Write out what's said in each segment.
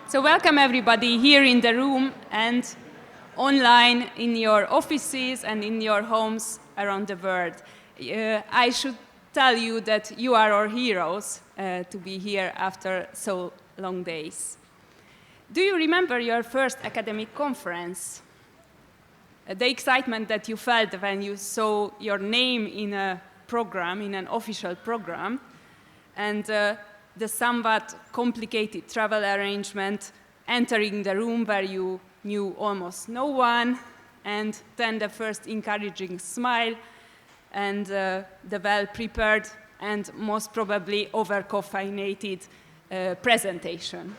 So welcome everybody here in the room and online in your offices and in your homes around the world. I should tell you that you are our heroes to be here after so long days. Do you remember your first academic conference? The excitement that you felt when you saw your name in a program, in an official program, and the somewhat complicated travel arrangement, entering the room where you knew almost no one, and then the first encouraging smile, and the well-prepared and most probably over-caffeinated presentation.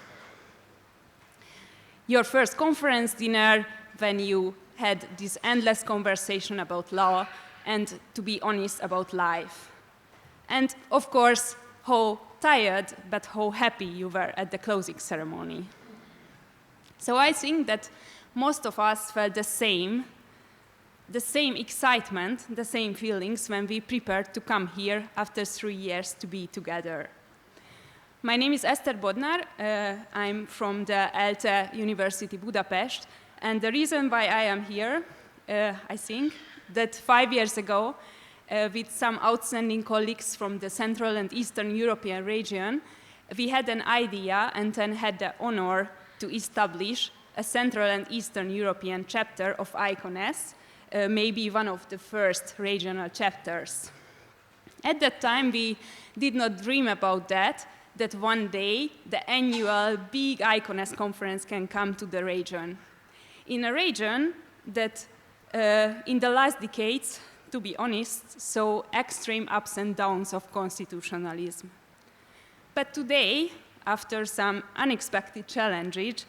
Your first conference dinner when you had this endless conversation about law and, to be honest, about life. And of course, how tired but how happy you were at the closing ceremony. So I think that most of us felt the same excitement, the same feelings when we prepared to come here after 3 years to be together. My name is Eszter Bodnar. I'm from the ELTE University Budapest, and the reason why I am here, I think, that 5 years ago, with some outstanding colleagues from the Central and Eastern European region, we had an idea and then had the honor to establish a Central and Eastern European chapter of ICONES, maybe one of the first regional chapters. At that time, we did not dream about that one day the annual big ICONES conference can come to the region. In a region that in the last decades, to be honest, saw extreme ups and downs of constitutionalism. But today, after some unexpected challenges,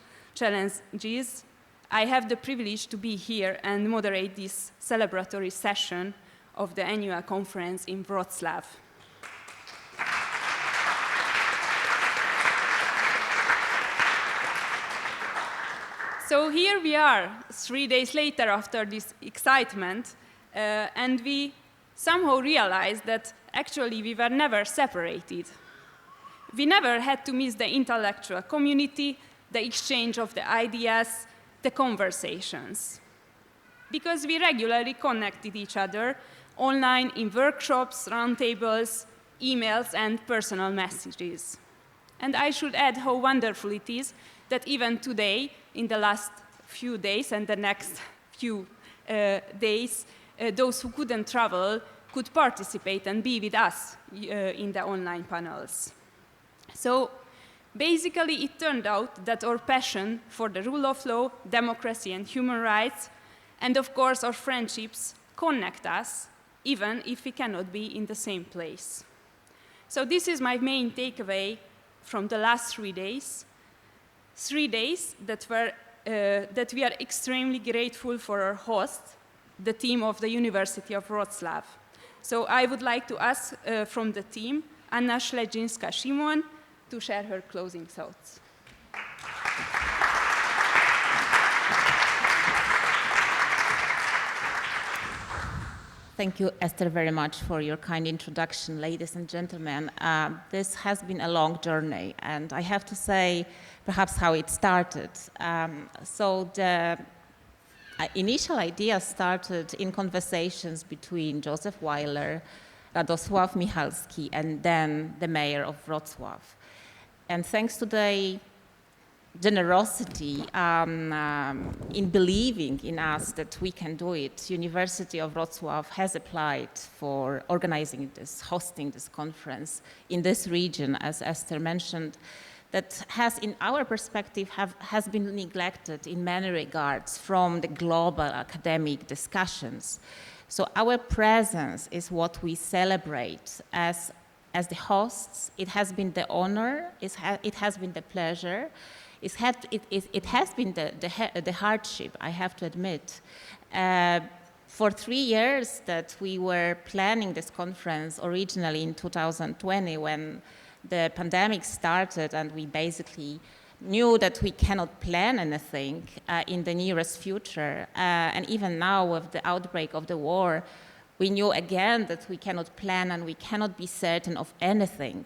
I have the privilege to be here and moderate this celebratory session of the annual conference in Wrocław. So here we are, 3 days later after this excitement, and we somehow realized that actually we were never separated. We never had to miss the intellectual community, the exchange of the ideas, the conversations. Because we regularly connected each other online in workshops, roundtables, emails, and personal messages. And I should add how wonderful it is that even today, in the last few days and the next few days, those who couldn't travel could participate and be with us in the online panels. So basically, it turned out that our passion for the rule of law, democracy, and human rights, and of course our friendships, connect us, even if we cannot be in the same place. So this is my main takeaway from the last 3 days. 3 days that we are extremely grateful for our host, the team of the University of Wrocław. So I would like to ask from the team, Anna Śledzińska-Szymon, to share her closing thoughts. Thank you, Esther, very much for your kind introduction, ladies and gentlemen. This has been a long journey, and I have to say perhaps how it started. So the initial idea started in conversations between Joseph Weiler, Radosław Michalski, and then the mayor of Wrocław. And thanks to the generosity in believing in us that we can do it, University of Wrocław has applied for organizing this, hosting this conference in this region, as Esther mentioned, that has, in our perspective, has been neglected in many regards from the global academic discussions. So our presence is what we celebrate as the hosts. It has been the honor, it has been the pleasure, it has been the hardship, I have to admit. For 3 years that we were planning this conference originally in 2020 when the pandemic started and we basically knew that we cannot plan anything in the nearest future. And even now with the outbreak of the war, we knew again that we cannot plan and we cannot be certain of anything.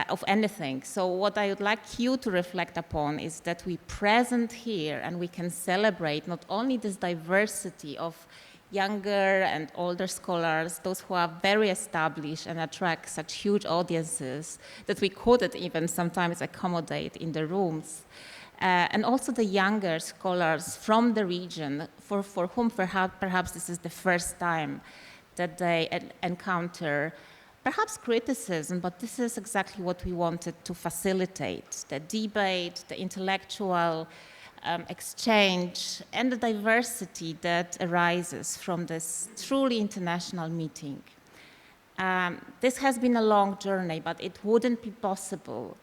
of anything. So what I would like you to reflect upon is that we present here and we can celebrate not only this diversity of younger and older scholars, those who are very established and attract such huge audiences that we couldn't even sometimes accommodate in the rooms. And also the younger scholars from the region for whom perhaps this is the first time that they encounter perhaps criticism, but this is exactly what we wanted to facilitate, the debate, the intellectual exchange, and the diversity that arises from this truly international meeting. This has been a long journey, but it wouldn't be possible,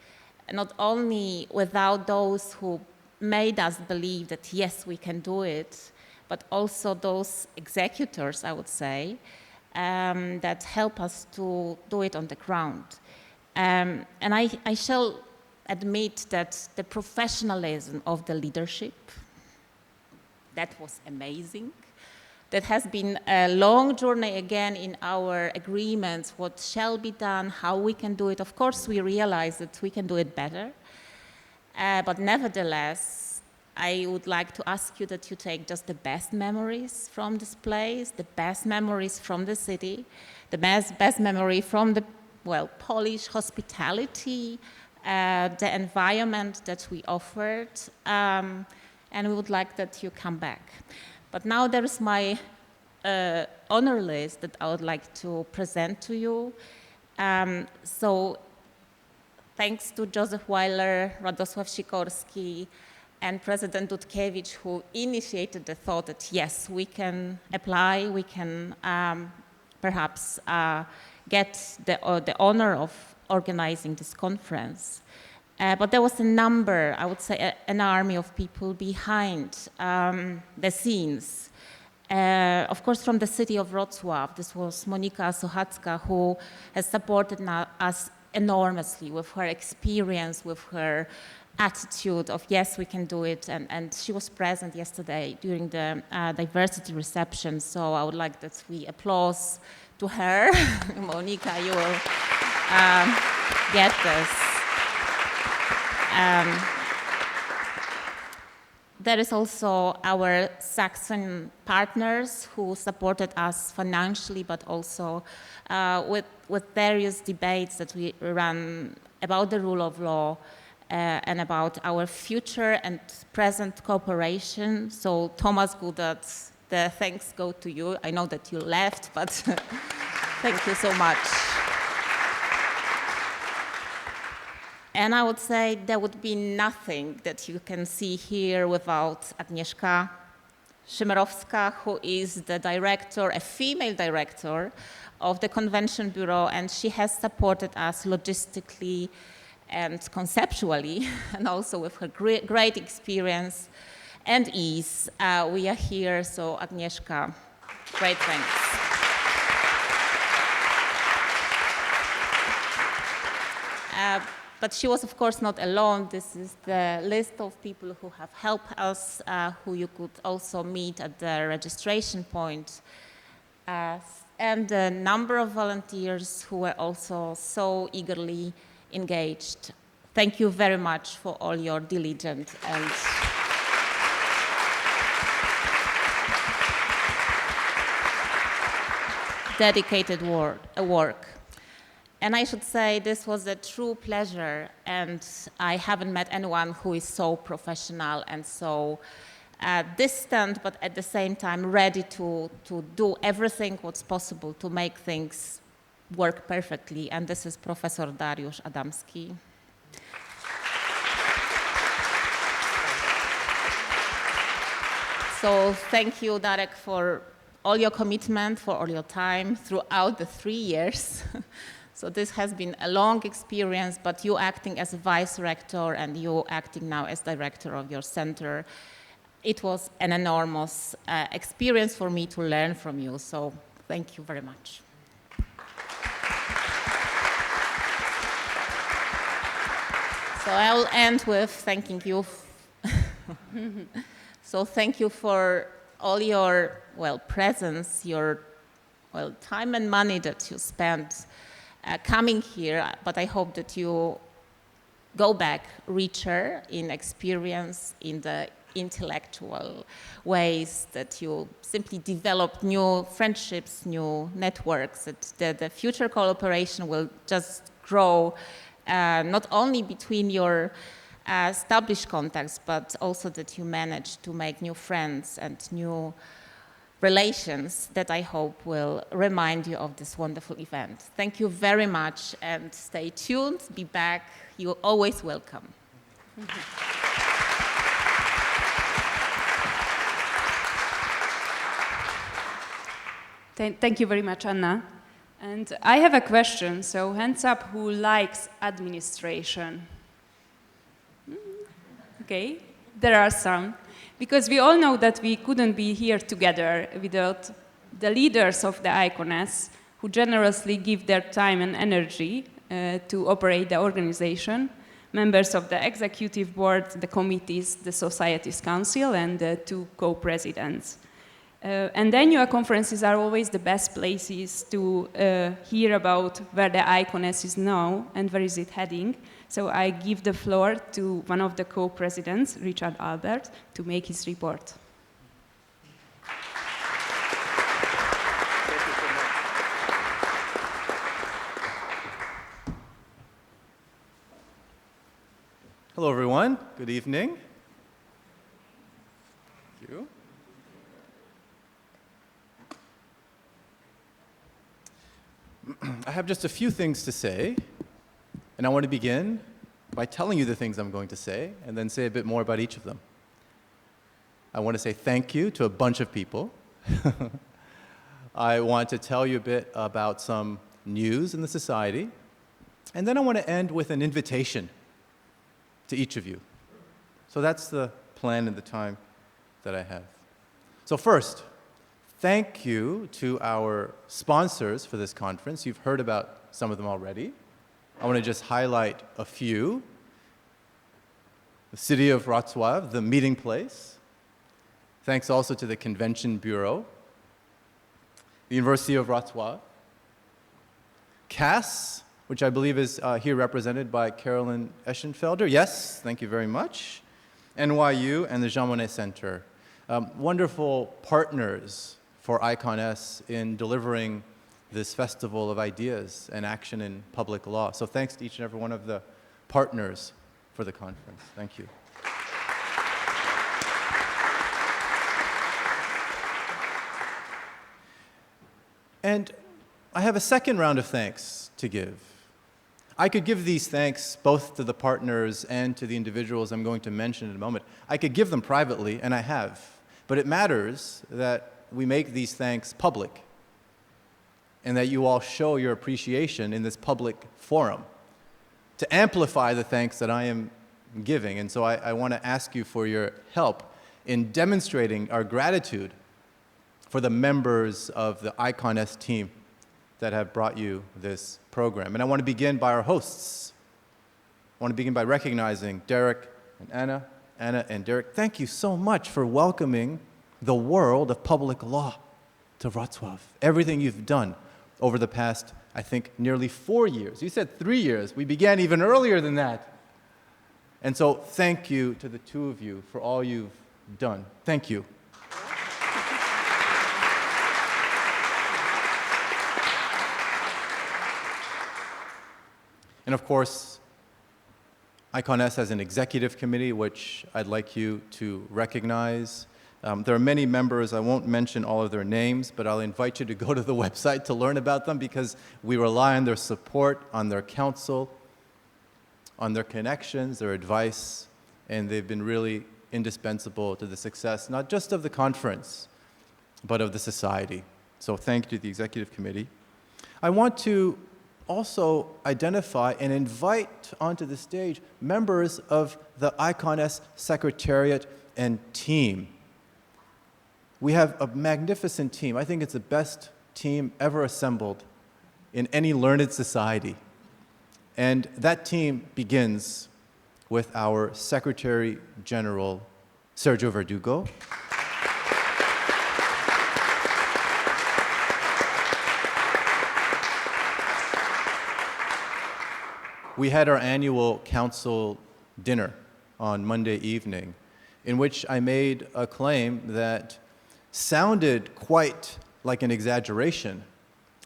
not only without those who made us believe that yes, we can do it, but also those executors, I would say, that help us to do it on the ground. And I shall admit that the professionalism of the leadership, that was amazing. That has been a long journey again in our agreements, what shall be done, how we can do it. Of course, we realize that we can do it better. But nevertheless, I would like to ask you that you take just the best memories from this place, the best memories from the city, the best memory from the, well, Polish hospitality, the environment that we offered, and we would like that you come back. But now there is my honor list that I would like to present to you. So thanks to Joseph Weiler, Radosław Sikorski, and President Dudkiewicz, who initiated the thought that yes, we can apply, we can perhaps get the honor of organizing this conference. But there was a number, I would say an army of people behind the scenes. Of course, from the city of Wrocław, this was Monika Sochacka, who has supported us enormously with her experience, with her attitude of yes, we can do it, and she was present yesterday during the diversity reception, so I would like that we applause to her. Monika, you will get this. There is also our Saxon partners who supported us financially, but also with various debates that we ran about the rule of law, and about our future and present cooperation. So Thomas Gudat, the thanks go to you. I know that you left, but thank you so much. And I would say there would be nothing that you can see here without Agnieszka Szymerowska, who is the director, a female director of the Convention Bureau, and she has supported us logistically and conceptually, and also with her great experience and ease. We are here, so Agnieszka, great thanks. But she was, of course, not alone. This is the list of people who have helped us, who you could also meet at the registration point, and a number of volunteers who were also so eagerly engaged. Thank you very much for all your diligent and dedicated work. And I should say this was a true pleasure, and I haven't met anyone who is so professional and so distant, but at the same time ready to do everything what's possible to make things work perfectly, and this is Professor Dariusz Adamski. So thank you, Darek, for all your commitment, for all your time throughout the 3 years. So this has been a long experience, but you acting as a vice rector and you acting now as director of your center, it was an enormous experience for me to learn from you, so thank you very much. So I'll end with thanking you. So thank you for all your, well, presence, your, well, time and money that you spent coming here, but I hope that you go back richer in experience, in the intellectual ways, that you simply develop new friendships, new networks, that the future cooperation will just grow, not only between your established contacts, but also that you manage to make new friends and new relations that I hope will remind you of this wonderful event. Thank you very much, and stay tuned, be back, you're always welcome. Thank you very much, Anna. And I have a question, so hands up who likes administration? Okay, there are some. Because we all know that we couldn't be here together without the leaders of the ICONS, who generously give their time and energy to operate the organization, members of the executive board, the committees, the Society's Council, and the two co-presidents. And annual conferences are always the best places to hear about where the ICONS is now and where is it heading. So I give the floor to one of the co-presidents, Richard Albert, to make his report. Hello, everyone. Good evening. Thank you. I have just a few things to say, and I want to begin by telling you the things I'm going to say, and then say a bit more about each of them. I want to say thank you to a bunch of people. I want to tell you a bit about some news in the society, and then I want to end with an invitation to each of you. So that's the plan and the time that I have. So first, thank you to our sponsors for this conference. You've heard about some of them already. I want to just highlight a few. The city of Wrocław, the meeting place. Thanks also to the Convention Bureau. The University of Wrocław. CAS, which I believe is here represented by Carolyn Eschenfelder. Yes, thank you very much. NYU and the Jean Monnet Center. Wonderful partners for ICONS in delivering this festival of ideas and action in public law. So thanks to each and every one of the partners for the conference. Thank you. And I have a second round of thanks to give. I could give these thanks both to the partners and to the individuals I'm going to mention in a moment. I could give them privately, and I have. But it matters that we make these thanks public and that you all show your appreciation in this public forum to amplify the thanks that I am giving. And so I want to ask you for your help in demonstrating our gratitude for the members of the ICONS team that have brought you this program. And I want to begin by our hosts. I want to begin by recognizing Derek and Anna. Anna and Derek, thank you so much for welcoming the world of public law to Wrocław. Everything you've done over the past, I think, nearly 4 years. You said 3 years. We began even earlier than that. And so thank you to the two of you for all you've done. Thank you. And of course, ICONS has an executive committee, which I'd like you to recognize. There are many members. I won't mention all of their names, but I'll invite you to go to the website to learn about them because we rely on their support, on their counsel, on their connections, their advice, and they've been really indispensable to the success, not just of the conference, but of the society. So thank you to the executive committee. I want to also identify and invite onto the stage members of the ICONS Secretariat and team. We have a magnificent team. I think it's the best team ever assembled in any learned society. And that team begins with our Secretary General, Sergio Verdugo. we had our annual council dinner on Monday evening, in which I made a claim that sounded quite like an exaggeration,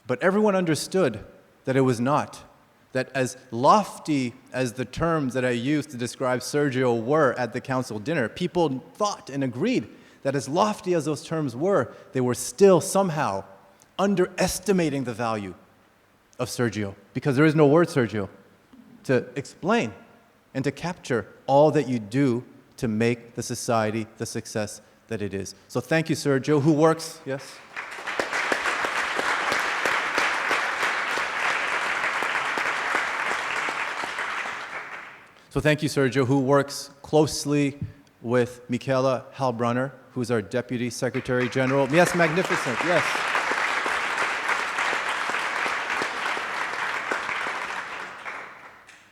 but everyone understood that it was not. That as lofty as the terms that I used to describe Sergio were at the council dinner, people thought and agreed that as lofty as those terms were, they were still somehow underestimating the value of Sergio, because there is no word, Sergio, to explain and to capture all that you do to make the society the success that it is. So thank you, Sergio, who works, yes? So thank you, Sergio, who works closely with Michaela Halbrunner, who's our Deputy Secretary General. Yes, magnificent, yes.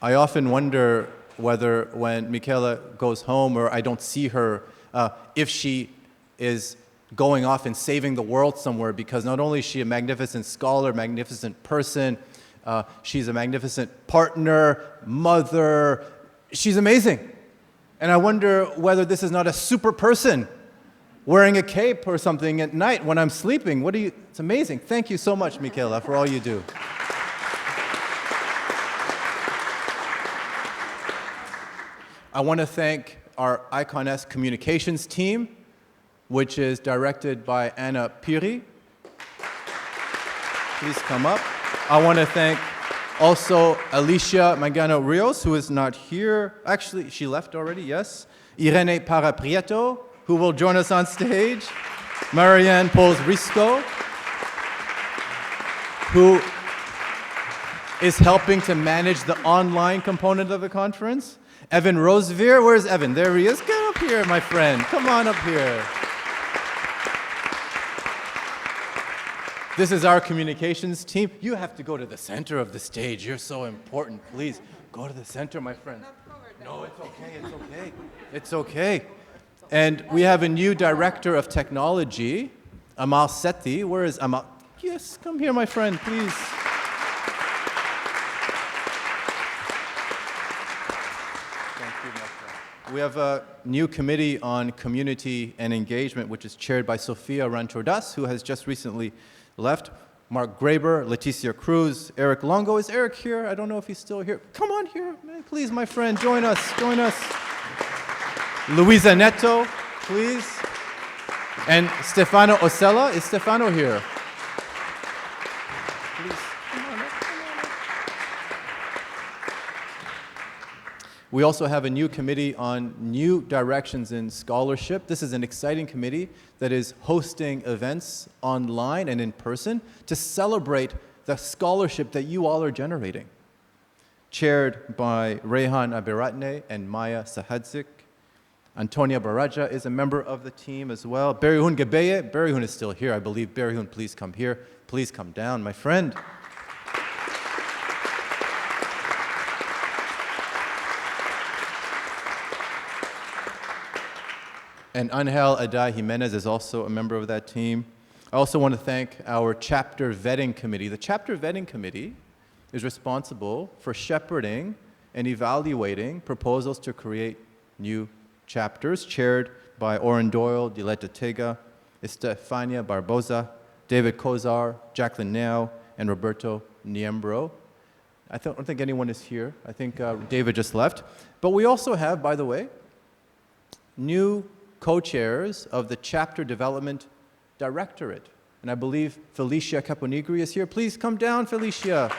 I often wonder whether when Michaela goes home or I don't see her, if she is going off and saving the world somewhere, because not only is she a magnificent scholar, magnificent person, she's a magnificent partner, mother, she's amazing. And I wonder whether this is not a super person wearing a cape or something at night when I'm sleeping. It's amazing. Thank you so much, Michaela, for all you do. I want to thank our ICONS communications team, which is directed by Anna Piri. Please come up. I want to thank also Alicia Magano-Rios, who is not here. Actually, she left already, yes. Irene Paraprieto, who will join us on stage. Marianne Pols-Risco, who is helping to manage the online component of the conference. Evan Rosevear, where's Evan? There he is. Get up here, my friend. Come on up here. This is our communications team. You have to go to the center of the stage. You're so important. Please, go to the center, my friend. No, it's okay, it's okay. It's okay. And we have a new director of technology, Amal Sethi. Where is Amal? Yes, come here, my friend, please. We have a new committee on community and engagement, which is chaired by Sofia Ranchordas, who has just recently left. Mark Graber, Leticia Cruz, Eric Longo. Is Eric here? I don't know if he's still here. Come on here, please, my friend. Join us, join us. Luisa Neto, please. And Stefano Osella. Is Stefano here? Please, come on up, come on up. We also have a new committee on new directions in scholarship. This is an exciting committee that is hosting events online and in person to celebrate the scholarship that you all are generating. Chaired by Rehan Abiratne and Maya Sahadzik. Antonia Baraja is a member of the team as well. Berihun Gebeye. Berihun is still here, I believe. Berihun, please come here. Please come down, my friend. And Angel Adai Jimenez is also a member of that team. I also want to thank our chapter vetting committee. The chapter vetting committee is responsible for shepherding and evaluating proposals to create new chapters, chaired by Oren Doyle, Diletta Tega, Estefania Barboza, David Kozar, Jacqueline Nao, and Roberto Niembro. I don't think anyone is here. I think David just left. But we also have, by the way, new co-chairs of the Chapter Development Directorate. And I believe Felicia Caponigri is here. Please come down, Felicia.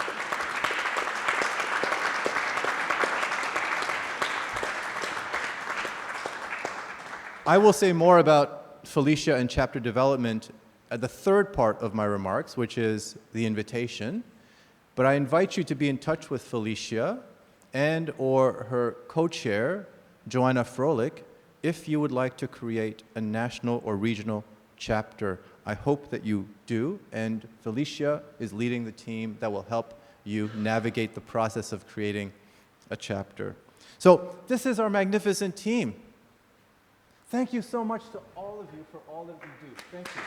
I will say more about Felicia and chapter development at the third part of my remarks, which is the invitation. But I invite you to be in touch with Felicia and or her co-chair, Joanna Froelich, if you would like to create a national or regional chapter. I hope that you do, and Felicia is leading the team that will help you navigate the process of creating a chapter. So this is our magnificent team. Thank you so much to all of you for all that you do. Thank you.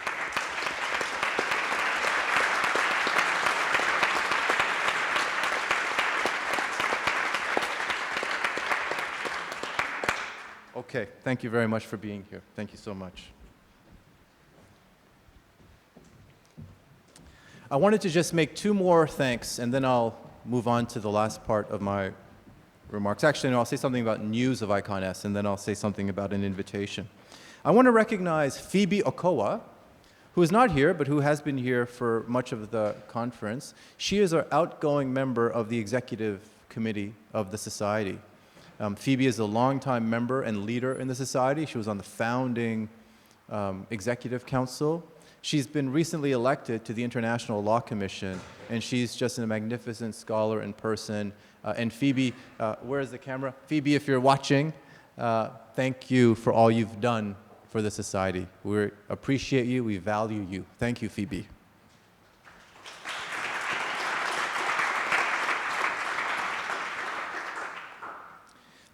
Okay, thank you very much for being here. Thank you so much. I wanted to just make two more thanks, and then I'll move on to the last part of my remarks. Actually, no, I'll say something about news of ICONS, and then I'll say something about an invitation. I want to recognize Phoebe Okowa, who is not here, but who has been here for much of the conference. She is our outgoing member of the executive committee of the society. Phoebe is a longtime member and leader in the society. She was on the founding executive council. She's been recently elected to the International Law Commission, and she's just a magnificent scholar in person. And Phoebe, where is the camera? Phoebe, if you're watching, thank you for all you've done for the society. We appreciate you, we value you. Thank you, Phoebe.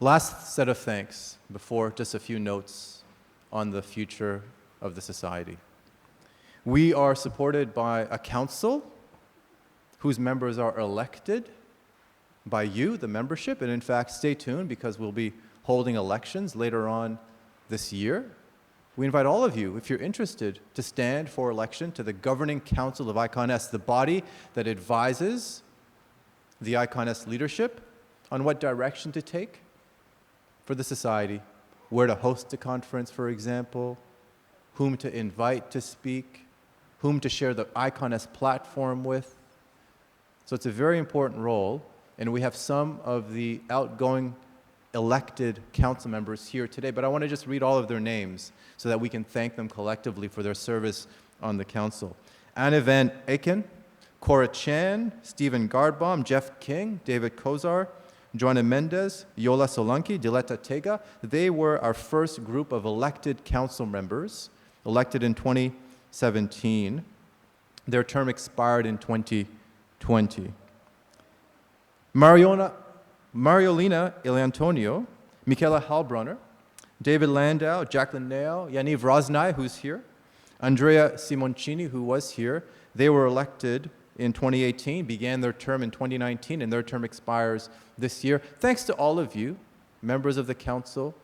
Last set of thanks before just a few notes on the future of the society. We are supported by a council whose members are elected by you, the membership, and in fact, stay tuned because we'll be holding elections later on this year. We invite all of you, if you're interested, to stand for election to the Governing Council of ICONS, the body that advises the ICONS leadership on what direction to take for the society, where to host a conference, for example, whom to invite to speak, whom to share the ICONS platform with. So it's a very important role, and we have some of the outgoing elected council members here today, but I want to just read all of their names so that we can thank them collectively for their service on the council. Anna Van Aken, Cora Chan, Stephen Gardbaum, Jeff King, David Kozar, Joanna Mendez, Yola Solanki, Diletta Tega. They were our first group of elected council members, elected in 2017. Their term expired in 2020. Mariolina Eliantonio, Michaela Halbrunner, David Landau, Jacqueline Nail, Yaniv Rosnai, who's here, Andrea Simoncini, who was here. They were elected in 2018, began their term in 2019, and their term expires this year. Thanks to all of you, members of the council,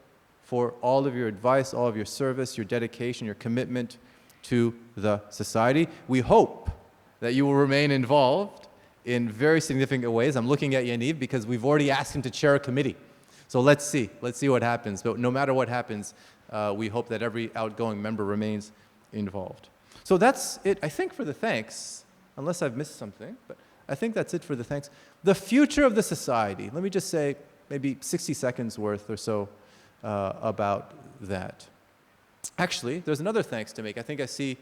for all of your advice, all of your service, your dedication, your commitment to the society. We hope that you will remain involved in very significant ways. I'm looking at Yaniv because we've already asked him to chair a committee. So let's see what happens. But no matter what happens, we hope that every outgoing member remains involved. So that's it, I think, for the thanks, unless I've missed something. But I think that's it for the thanks. The future of the society. Let me just say maybe 60 seconds worth or so about that. Actually, there's another thanks to make. I think I see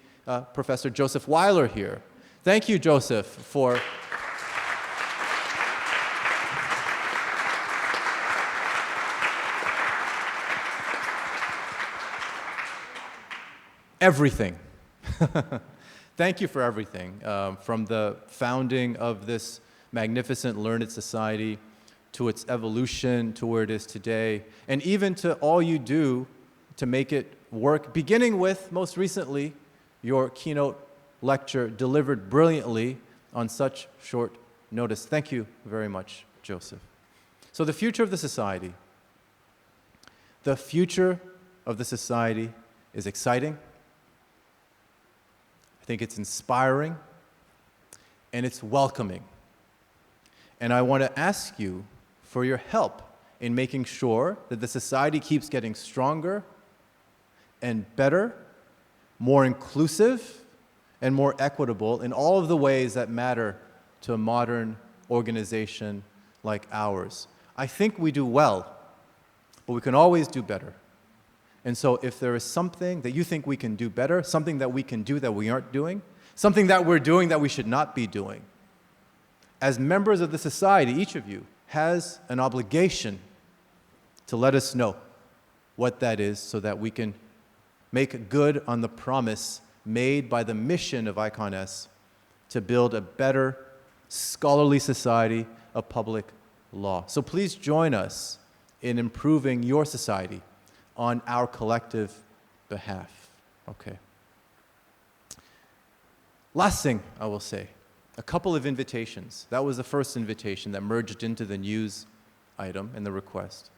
Professor Joseph Weiler here. Thank you, Joseph, for everything. Thank you for everything, from the founding of this magnificent learned society to its evolution to where it is today, and even to all you do to make it work, beginning with, most recently, your keynote lecture delivered brilliantly on such short notice. Thank you very much, Joseph. So the future of the society. The future of the society is exciting. I think it's inspiring, and it's welcoming. And I want to ask you for your help in making sure that the society keeps getting stronger and better, more inclusive, and more equitable in all of the ways that matter to a modern organization like ours. I think we do well, but we can always do better. And so if there is something that you think we can do better, something that we can do that we aren't doing, something that we're doing that we should not be doing, as members of the society, each of you has an obligation to let us know what that is so that we can make good on the promise made by the mission of ICONS to build a better scholarly society of public law. So please join us in improving your society on our collective behalf. Okay. Last thing I will say, a couple of invitations. That was the first invitation that merged into the news item and the request.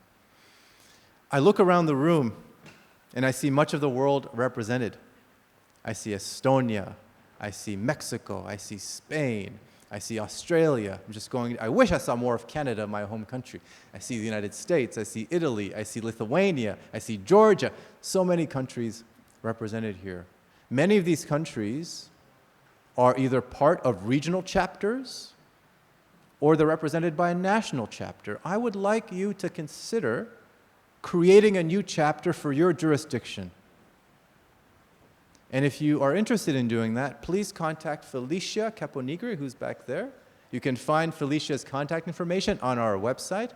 I look around the room and I see much of the world represented. I see Estonia, I see Mexico, I see Spain, I see Australia. I wish I saw more of Canada, my home country. I see the United States, I see Italy, I see Lithuania, I see Georgia. So many countries represented here. Many of these countries are either part of regional chapters or they're represented by a national chapter. I would like you to consider creating a new chapter for your jurisdiction. And if you are interested in doing that, please contact Felicia Caponigri, who's back there. You can find Felicia's contact information on our website.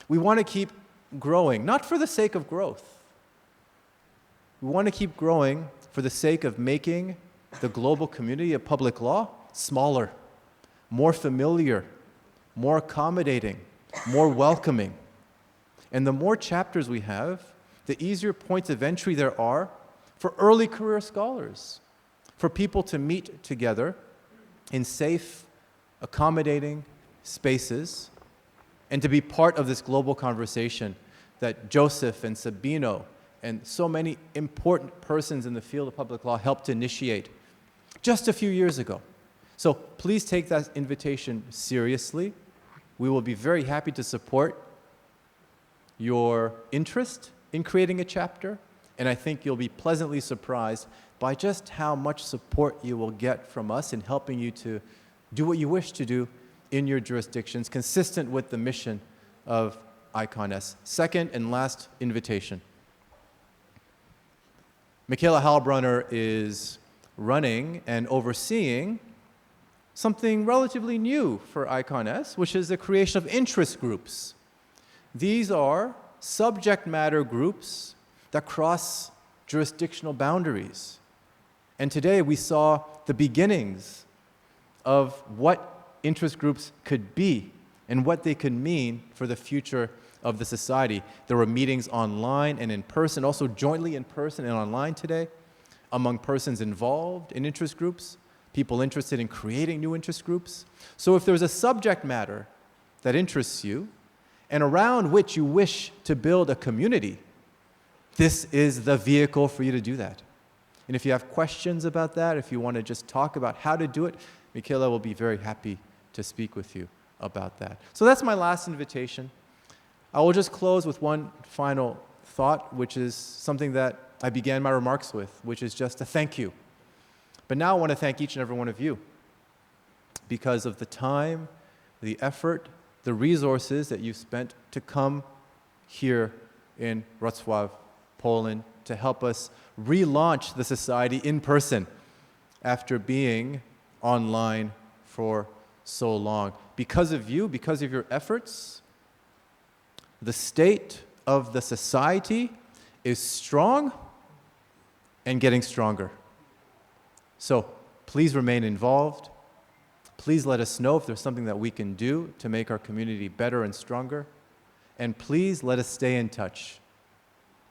We want to keep growing, not for the sake of growth. We want to keep growing for the sake of making the global community of public law smaller, more familiar, more accommodating, more welcoming. And the more chapters we have, the easier points of entry there are for early career scholars, for people to meet together in safe, accommodating spaces, and to be part of this global conversation that Joseph and Sabino and so many important persons in the field of public law helped to initiate just a few years ago. So please take that invitation seriously. We will be very happy to support your interest in creating a chapter, and I think you'll be pleasantly surprised by just how much support you will get from us in helping you to do what you wish to do in your jurisdictions, consistent with the mission of ICONS. Second and last invitation. Michaela Heilbronner is running and overseeing something relatively new for ICONS, which is the creation of interest groups. These are subject matter groups that cross jurisdictional boundaries. And today we saw the beginnings of what interest groups could be and what they could mean for the future of the society. There were meetings online and in person, also jointly in person and online today, among persons involved in interest groups, people interested in creating new interest groups. So if there's a subject matter that interests you and around which you wish to build a community, this is the vehicle for you to do that. And if you have questions about that, if you want to just talk about how to do it, Michaela will be very happy to speak with you about that. So that's my last invitation. I will just close with one final thought, which is something that I began my remarks with, which is just a thank you. But now I want to thank each and every one of you because of the time, the effort, the resources that you've spent to come here in Wrocław, Poland, to help us relaunch the society in person after being online for so long. Because of you, because of your efforts, the state of the society is strong and getting stronger. So please remain involved. Please let us know if there's something that we can do to make our community better and stronger. And please let us stay in touch.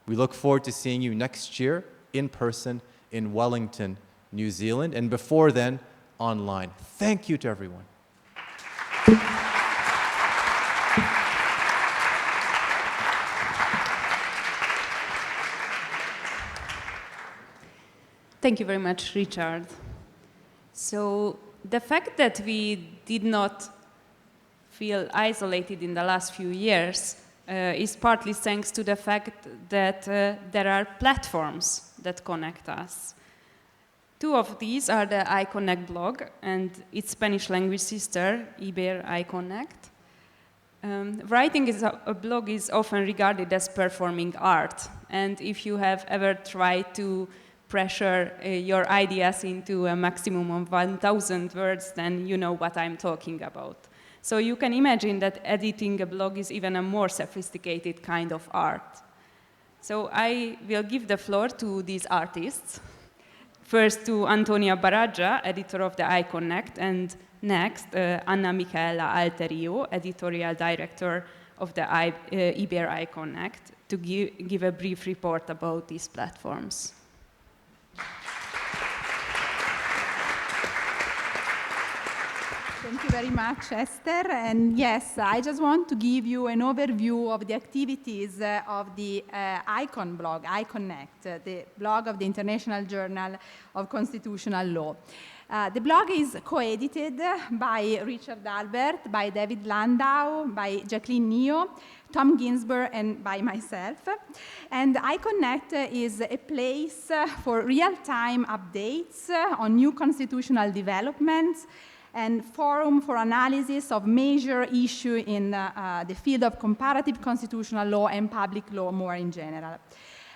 We look forward to seeing you next year in person in Wellington, New Zealand, and before then, online. Thank you to everyone. Thank you very much, Richard. So the fact that we did not feel isolated in the last few years is partly thanks to the fact that there are platforms that connect us. Two of these are the iConnect blog and its Spanish language sister, Iber iConnect. Writing a blog is often regarded as performing art, and if you have ever tried to pressure your ideas into a maximum of 1,000 words, then you know what I'm talking about. So you can imagine that editing a blog is even a more sophisticated kind of art. So I will give the floor to these artists. First to Antonia Baraggia, editor of the iConnect, and next Anna Michaela Alterio, editorial director of the Iber iConnect, to give a brief report about these platforms. Thank you very much, Esther. And yes, I just want to give you an overview of the activities of the ICON blog, ICONNECT, the blog of the International Journal of Constitutional Law. The blog is co-edited by Richard Albert, by David Landau, by Jacqueline Neo, Tom Ginsberg, and by myself. And ICONNECT is a place for real-time updates on new constitutional developments and forum for analysis of major issues in the field of comparative constitutional law and public law more in general.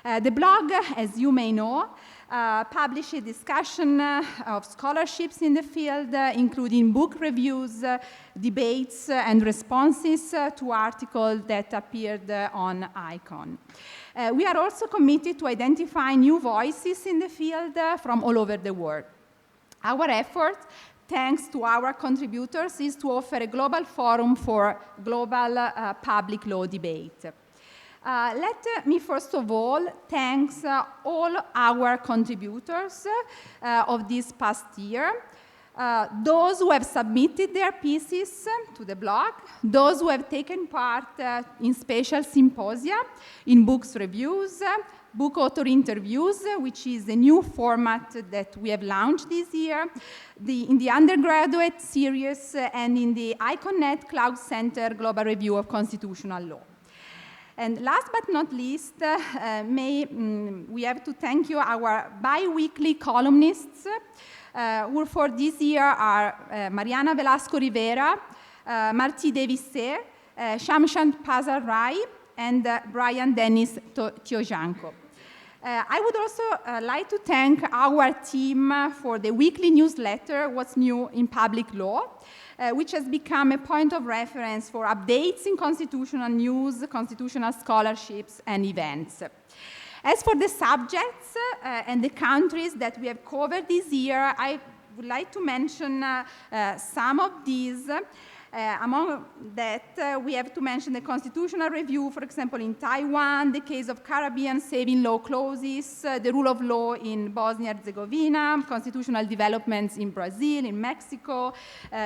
The blog, as you may know, publishes a discussion of scholarships in the field, including book reviews, debates, and responses to articles that appeared on ICON. We are also committed to identify new voices in the field from all over the world. Our effort, thanks to our contributors, is to offer a global forum for global public law debate. Let me first of all thank all our contributors of this past year, those who have submitted their pieces to the blog, those who have taken part in special symposia, in books reviews, book author interviews, which is a new format that we have launched this year, in the undergraduate series, and in the ICONNET Cloud Center Global Review of Constitutional Law. And last but not least, we have to thank you, our bi-weekly columnists, who for this year are Mariana Velasco Rivera, Marti Devisser, Shamshant Pazar Rai, and Brian Dennis Tiojanko. I would also like to thank our team for the weekly newsletter, What's New in Public Law, which has become a point of reference for updates in constitutional news, constitutional scholarships, and events. As for the subjects and the countries that we have covered this year, I would like to mention some of these. Among that, we have to mention the constitutional review, for example, in Taiwan, the case of Caribbean saving law clauses, the rule of law in Bosnia-Herzegovina, constitutional developments in Brazil, in Mexico,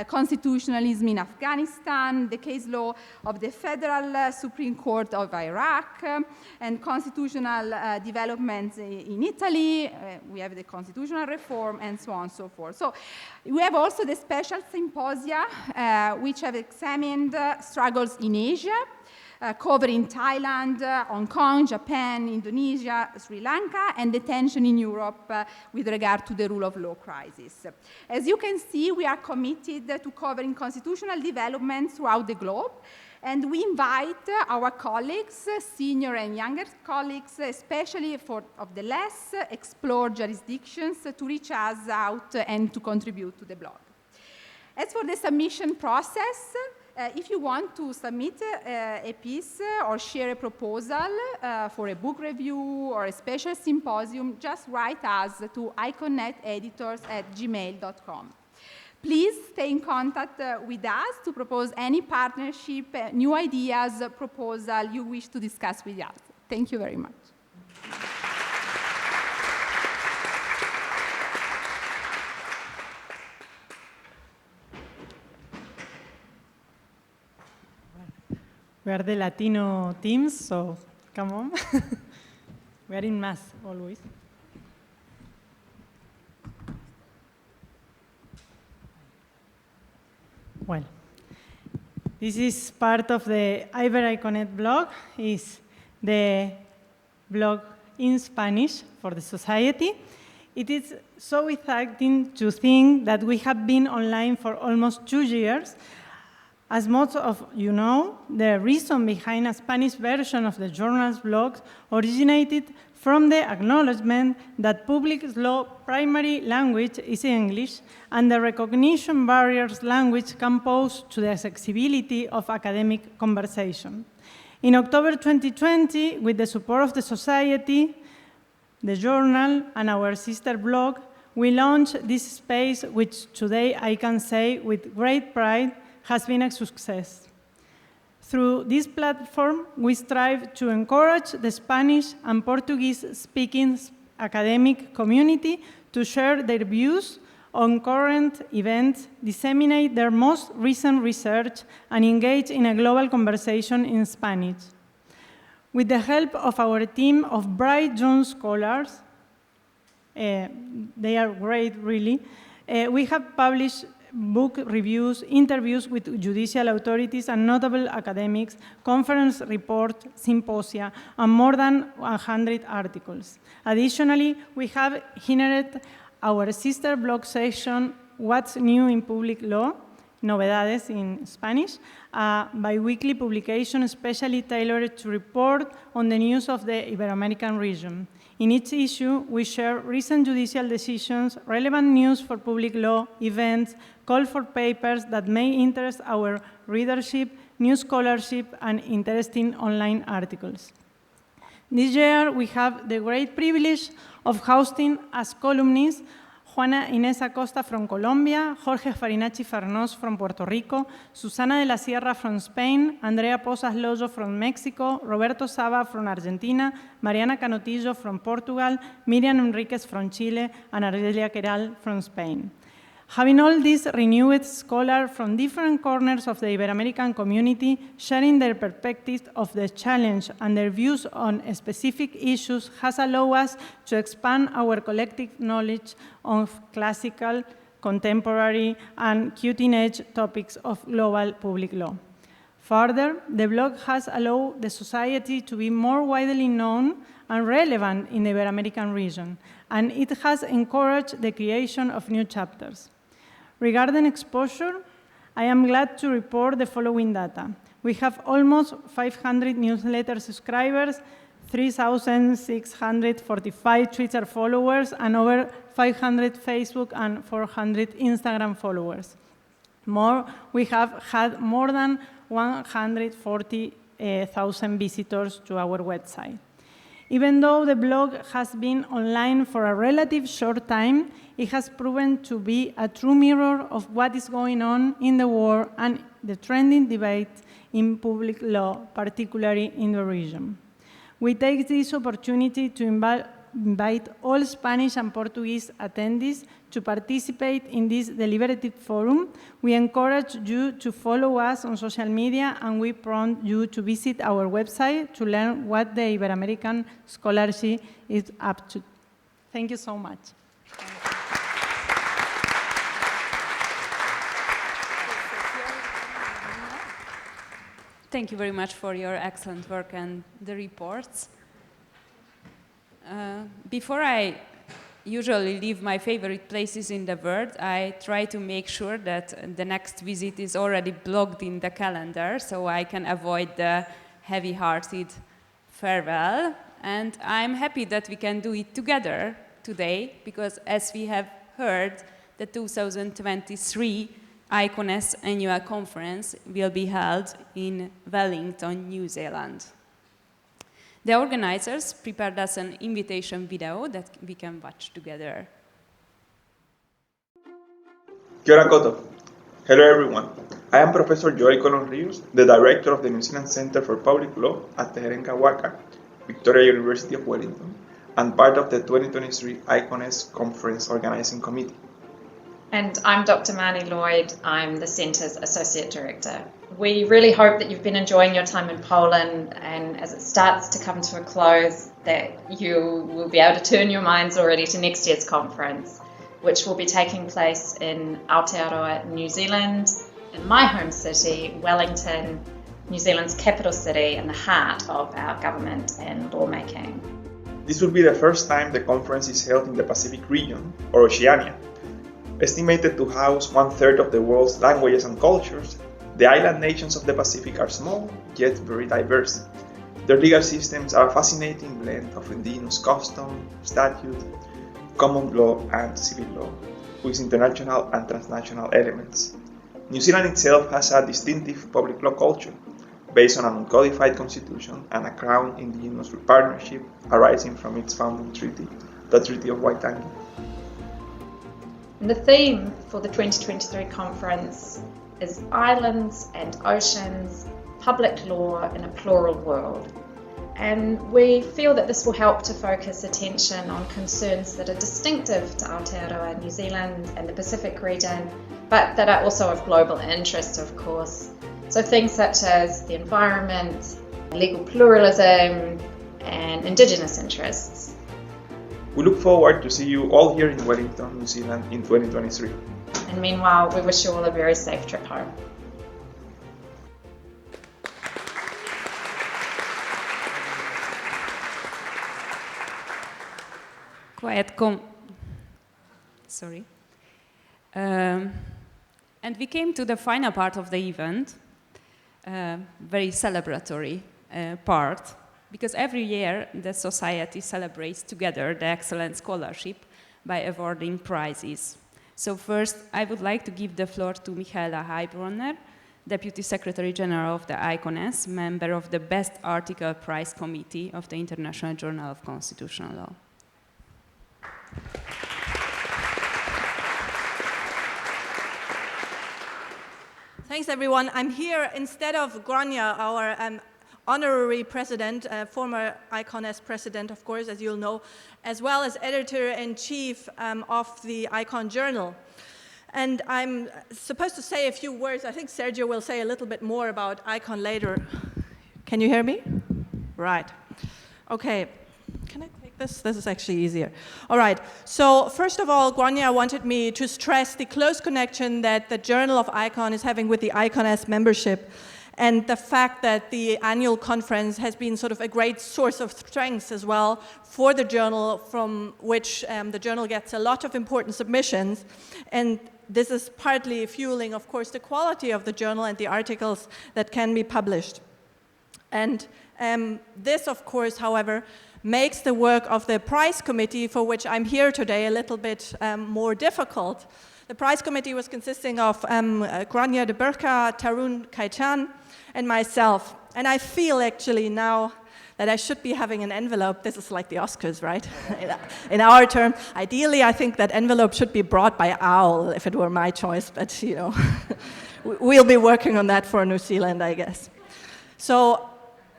constitutionalism in Afghanistan, the case law of the Federal Supreme Court of Iraq, and constitutional developments in Italy. We have the constitutional reform, and so on and so forth. So we have also the special symposia, which have examined struggles in Asia, covering Thailand, Hong Kong, Japan, Indonesia, Sri Lanka, and the tension in Europe with regard to the rule of law crisis. As you can see, we are committed to covering constitutional developments throughout the globe, and we invite our colleagues, senior and younger colleagues, especially of the less explored jurisdictions, to reach us out and to contribute to the blog. As for the submission process, if you want to submit a piece or share a proposal for a book review or a special symposium, just write us to iconneteditors@gmail.com. Please stay in contact with us to propose any partnership, new ideas, proposal you wish to discuss with us. Thank you very much. We are the Latino Teams, so come on. We are in mass always. Well, this is part of the IberICONNET blog. It's the blog in Spanish for the society. It is so exciting to think that we have been online for almost 2 years. As most of you know, the reason behind a Spanish version of the journal's blog originated from the acknowledgement that public law primary language is English and the recognition barriers language can pose to the accessibility of academic conversation. In October 2020, with the support of the society, the journal, and our sister blog, we launched this space, which today I can say with great pride has been a success. Through this platform, we strive to encourage the Spanish and Portuguese-speaking academic community to share their views on current events, disseminate their most recent research, and engage in a global conversation in Spanish. With the help of our team of bright young scholars, they are great, really, we have published book reviews, interviews with judicial authorities and notable academics, conference reports, symposia, and more than 100 articles. Additionally, we have hindered our sister blog section, What's New in Public Law, Novedades in Spanish, a bi-weekly publication especially tailored to report on the news of the Ibero-American region. In each issue, we share recent judicial decisions, relevant news for public law, events, call for papers that may interest our readership, new scholarship, and interesting online articles. This year, we have the great privilege of hosting as columnists Juana Inés Acosta from Colombia, Jorge Farinacci Farnós from Puerto Rico, Susana de la Sierra from Spain, Andrea Pozas Loyo from Mexico, Roberto Saba from Argentina, Mariana Canotillo from Portugal, Miriam Enriquez from Chile, and Argelia Queral from Spain. Having all these renewed scholars from different corners of the Ibero-American community sharing their perspectives of the challenge and their views on specific issues has allowed us to expand our collective knowledge of classical, contemporary, and cutting-edge topics of global public law. Further, the blog has allowed the society to be more widely known and relevant in the Ibero-American region, and it has encouraged the creation of new chapters. Regarding exposure, I am glad to report the following data. We have almost 500 newsletter subscribers, 3,645 Twitter followers, and over 500 Facebook and 400 Instagram followers. We have had more than 140,000 visitors to our website. Even though the blog has been online for a relatively short time, it has proven to be a true mirror of what is going on in the world and the trending debate in public law, particularly in the region. We take this opportunity to invite all Spanish and Portuguese attendees to participate in this deliberative forum. We encourage you to follow us on social media, and we prompt you to visit our website to learn what the Ibero-American scholarship is up to. Thank you so much. Thank you very much for your excellent work and the reports. Before I usually leave my favorite places in the world, I try to make sure that the next visit is already blocked in the calendar so I can avoid the heavy-hearted farewell. And I'm happy that we can do it together today because, as we have heard, the 2023 ICONES annual conference will be held in Wellington, New Zealand. The organizers prepared us an invitation video that we can watch together. Kia ora koto. Hello everyone. I am Professor Joel Colon Rios, the director of the New Zealand Centre for Public Law at Te Herenka Waka, Victoria University of Wellington, and part of the 2023 ICONES Conference Organizing Committee. And I'm Dr. Marnie Lloyd. I'm the Centre's Associate Director. We really hope that you've been enjoying your time in Poland, and as it starts to come to a close, that you will be able to turn your minds already to next year's conference, which will be taking place in Aotearoa, New Zealand, in my home city, Wellington, New Zealand's capital city and the heart of our government and lawmaking. This will be the first time the conference is held in the Pacific region, or Oceania. Estimated to house 1/3 of the world's languages and cultures, the island nations of the Pacific are small, yet very diverse. Their legal systems are a fascinating blend of indigenous custom, statute, common law, and civil law, with international and transnational elements. New Zealand itself has a distinctive public law culture, based on an uncodified constitution and a Crown Indigenous partnership arising from its founding treaty, the Treaty of Waitangi. And the theme for the 2023 conference is Islands and Oceans, Public Law in a Plural World. And we feel that this will help to focus attention on concerns that are distinctive to Aotearoa, New Zealand and the Pacific region, but that are also of global interest, of course. So things such as the environment, legal pluralism, and Indigenous interests. We look forward to see you all here in Wellington, New Zealand in 2023. And meanwhile, we wish you all a very safe trip home. Sorry. And we came to the final part of the event, very celebratory part, because every year the society celebrates together the excellent scholarship by awarding prizes. So first, I would like to give the floor to Michaela Heilbronner, Deputy Secretary General of the ICONS, member of the Best Article Prize Committee of the International Journal of Constitutional Law. Thanks, everyone. I'm here instead of Grania, our honorary president, former ICONS president, of course, as you'll know, as well as editor-in-chief of the ICON Journal. And I'm supposed to say a few words. I think Sergio will say a little bit more about ICON later. Can you hear me? Right. Okay. Can I take this? This is actually easier. All right. So first of all, Grania wanted me to stress the close connection that the Journal of ICON is having with the ICONS membership, and the fact that the annual conference has been sort of a great source of strength as well for the journal, from which the journal gets a lot of important submissions. And this is partly fueling, of course, the quality of the journal and the articles that can be published. And this, of course, however, makes the work of the prize committee, for which I'm here today, a little bit more difficult. The prize committee was consisting of Grania de Burka, Tarun Kaitan, and myself. And I feel actually now that I should be having an envelope. This is like the Oscars, right? In our term, ideally, I think that envelope should be brought by owl, if it were my choice, but you know, we'll be working on that for New Zealand, I guess. So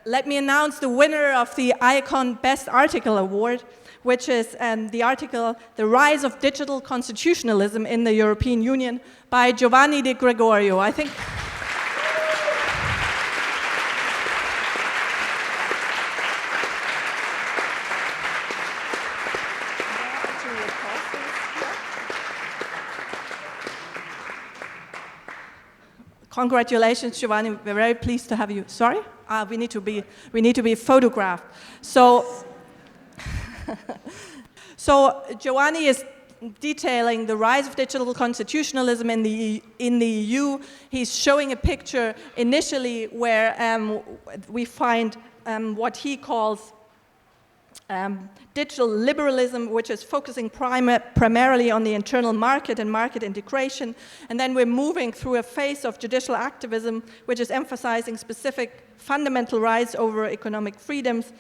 let me announce the winner of the ICON Best Article Award, which is the article, The Rise of Digital Constitutionalism in the European Union by Giovanni De Gregorio. I think... Congratulations, Giovanni. We're very pleased to have you. Sorry? We need to be photographed. So Giovanni is detailing the rise of digital constitutionalism in the EU. He's showing a picture initially where we find what he calls digital liberalism, which is focusing primarily on the internal market and market integration. And then we're moving through a phase of judicial activism, which is emphasizing specific fundamental rights over economic freedoms,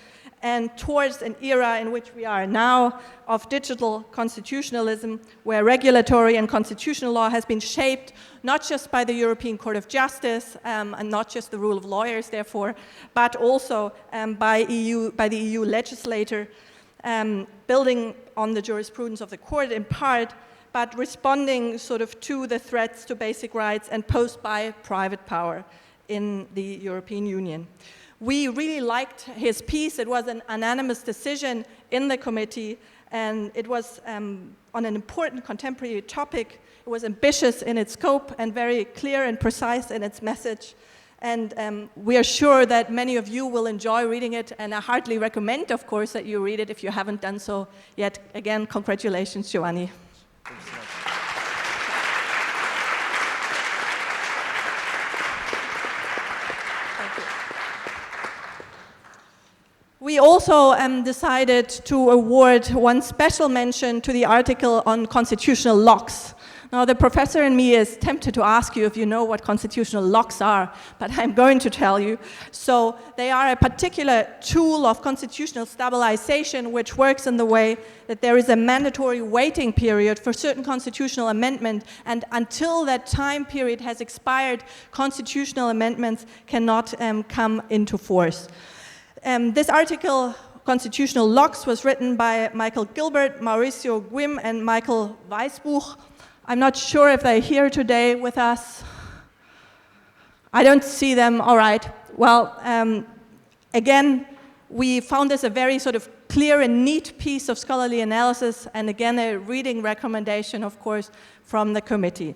and towards an era in which we are now of digital constitutionalism, where regulatory and constitutional law has been shaped not just by the European Court of Justice and not just the rule of lawyers, therefore, but also by the EU legislator, building on the jurisprudence of the court in part, but responding sort of to the threats to basic rights and posed by private power in the European Union. We really liked his piece. It was an unanimous decision in the committee, and it was on an important contemporary topic. It was ambitious in its scope and very clear and precise in its message. And we are sure that many of you will enjoy reading it, and I heartily recommend, of course, that you read it if you haven't done so yet. Again, congratulations, Giovanni. We also decided to award one special mention to the article on constitutional locks. Now, the professor in me is tempted to ask you if you know what constitutional locks are, but I'm going to tell you. So they are a particular tool of constitutional stabilization which works in the way that there is a mandatory waiting period for certain constitutional amendment, and until that time period has expired, constitutional amendments cannot come into force. This article, Constitutional Locks, was written by Michael Gilbert, Mauricio Guim, and Michael Weisbuch. I'm not sure if they're here today with us. I don't see them. All right. Well, again, we found this a very sort of clear and neat piece of scholarly analysis, and again, a reading recommendation, of course, from the committee.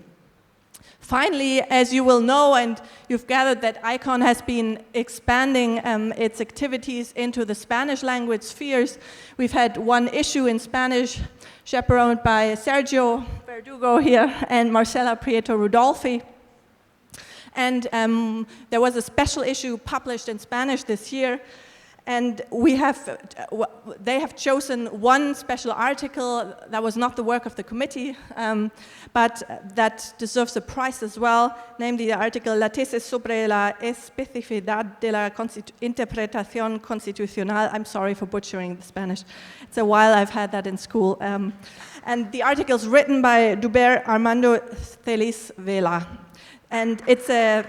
Finally, as you will know, and you've gathered that ICON has been expanding its activities into the Spanish language spheres. We've had one issue in Spanish, chaperoned by Sergio Verdugo here and Marcela Prieto Rudolfi. And there was a special issue published in Spanish this year. And they have chosen one special article that was not the work of the committee, but that deserves a prize as well, namely the article La tesis sobre la especificidad de la interpretación constitucional. I'm sorry for butchering the Spanish. It's a while I've had that in school. And the article is written by Duber Armando Celis Vela. And it's a...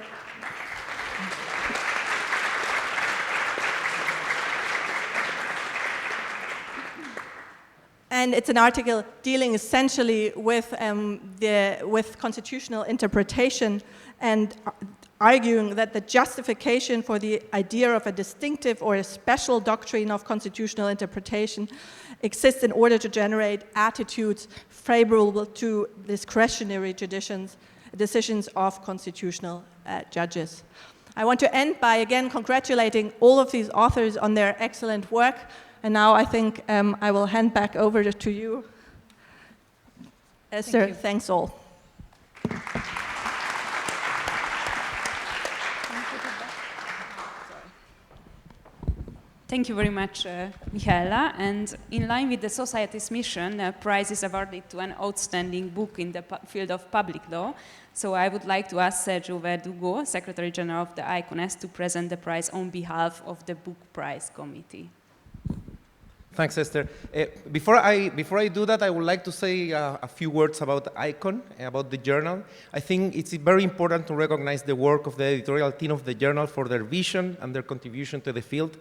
And it's an article dealing essentially with constitutional interpretation and arguing that the justification for the idea of a distinctive or a special doctrine of constitutional interpretation exists in order to generate attitudes favorable to discretionary decisions of constitutional judges. I want to end by again congratulating all of these authors on their excellent work. And now I think I will hand back over to you. Esther, thanks all. Thank you very much, Michaela. And in line with the Society's mission, a prize is awarded to an outstanding book in the field of public law. So I would like to ask Sergio Verdugo, Secretary General of the ICONES, to present the prize on behalf of the Book Prize Committee. Thanks, Esther. Before I do that, I would like to say a few words about ICON, about the journal. I think it's very important to recognize the work of the editorial team of the journal for their vision and their contribution to the field.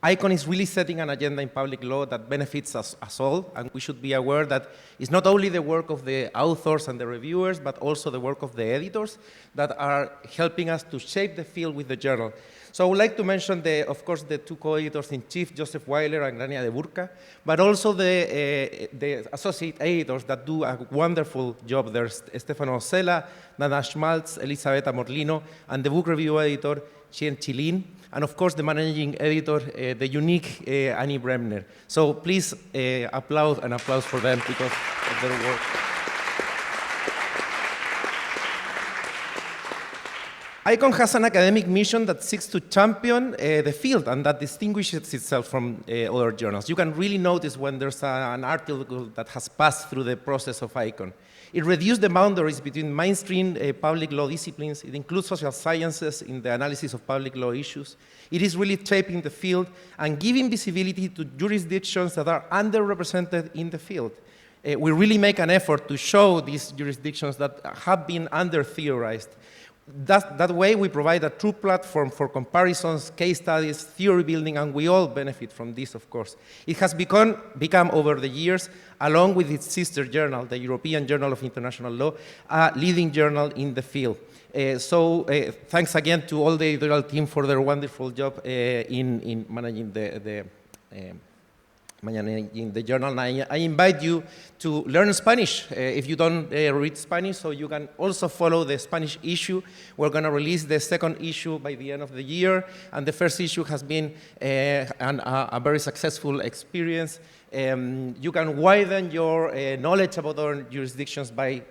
ICON is really setting an agenda in public law that benefits us all, and we should be aware that it's not only the work of the authors and the reviewers, but also the work of the editors that are helping us to shape the field with the journal. So I would like to mention, of course, the two co-editors-in-chief, Joseph Weiler and Grania de Burca, but also the associate editors that do a wonderful job. There's Stefano Osella, Nana Schmaltz, Elisabetta Morlino, and the book review editor, Chien Chilin, and of course the managing editor, the unique Annie Bremner. So please applause for them because of their work. ICON has an academic mission that seeks to champion the field and that distinguishes itself from other journals. You can really notice when there's an article that has passed through the process of ICON. It reduced the boundaries between mainstream public law disciplines. It includes social sciences in the analysis of public law issues. It is really shaping the field and giving visibility to jurisdictions that are underrepresented in the field. We really make an effort to show these jurisdictions that have been under-theorized. That way, we provide a true platform for comparisons, case studies, theory building, and we all benefit from this, of course. It has become over the years, along with its sister journal, the European Journal of International Law, a leading journal in the field. Thanks again to all the editorial team for their wonderful job in managing the journal. I invite you to learn Spanish if you don't read Spanish, so you can also follow the Spanish issue. We're going to release the second issue by the end of the year, and the first issue has been a very successful experience. You can widen your knowledge about other jurisdictions by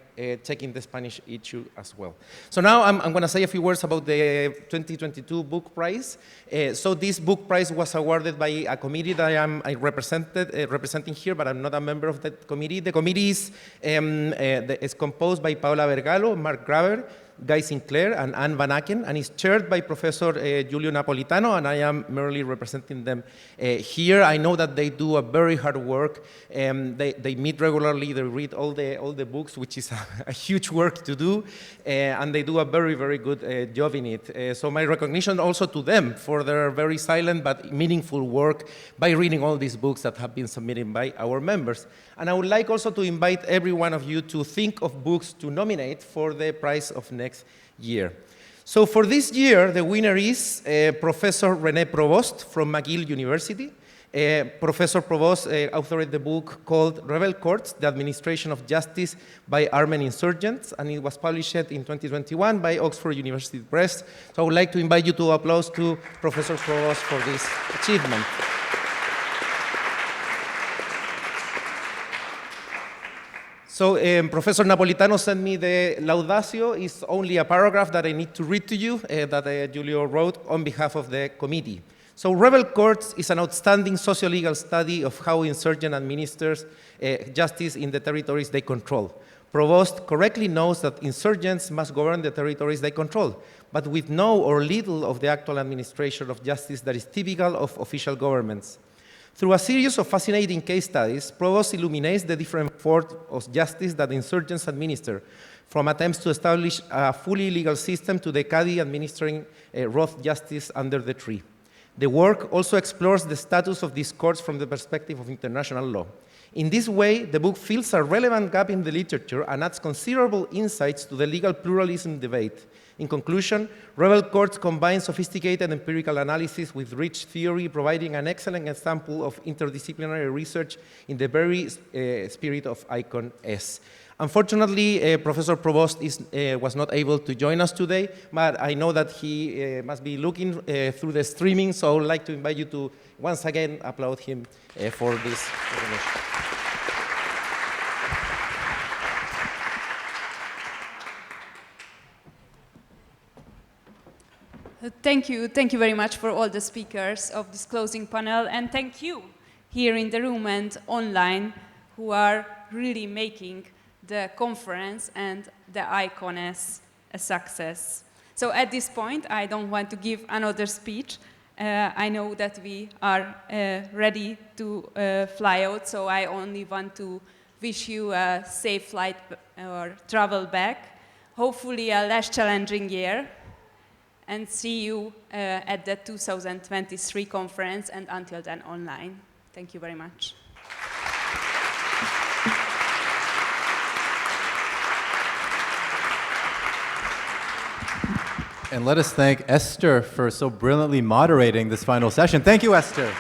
checking the Spanish issue as well. So now I'm going to say a few words about the 2022 book prize. So this book prize was awarded by a committee that I representing here, but I'm not a member of that committee. The committee is composed by Paula Vergalo, Mark Graver, Guy Sinclair and Anne Van Aken, and is chaired by Professor Giulio Napolitano, and I am merely representing them here. I know that they do a very hard work. They meet regularly, they read all the books, which is a huge work to do, and they do a very, very good job in it. So my recognition also to them for their very silent but meaningful work by reading all these books that have been submitted by our members. And I would like also to invite every one of you to think of books to nominate for the prize of next year. So for this year, the winner is Professor René Provost from McGill University. Professor Provost authored the book called Rebel Courts, The Administration of Justice by Armed Insurgents, and it was published in 2021 by Oxford University Press. So I would like to invite you to applause to Professor Provost for this achievement. So Professor Napolitano sent me the Laudatio. It's only a paragraph that I need to read to you that Giulio wrote on behalf of the committee. So Rebel Courts is an outstanding socio-legal study of how insurgent administers justice in the territories they control. Provost correctly knows that insurgents must govern the territories they control, but with no or little of the actual administration of justice that is typical of official governments. Through a series of fascinating case studies, Provost illuminates the different forms of justice that insurgents administer, from attempts to establish a fully legal system to the Cadi administering rough justice under the tree. The work also explores the status of these courts from the perspective of international law. In this way, the book fills a relevant gap in the literature and adds considerable insights to the legal pluralism debate. In conclusion, Rebel Courts combine sophisticated empirical analysis with rich theory, providing an excellent example of interdisciplinary research in the very spirit of ICON S. Unfortunately, Professor Provost was not able to join us today, but I know that he must be looking through the streaming, so I would like to invite you to once again applaud him for this recognition. Thank you very much for all the speakers of this closing panel, and thank you here in the room and online who are really making the conference and the ICON as a success. So at this point, I don't want to give another speech. I know that we are ready to fly out, so I only want to wish you a safe flight or travel back, hopefully a less challenging year, and see you at the 2023 conference, and until then online. Thank you very much. And let us thank Esther for so brilliantly moderating this final session. Thank you, Esther.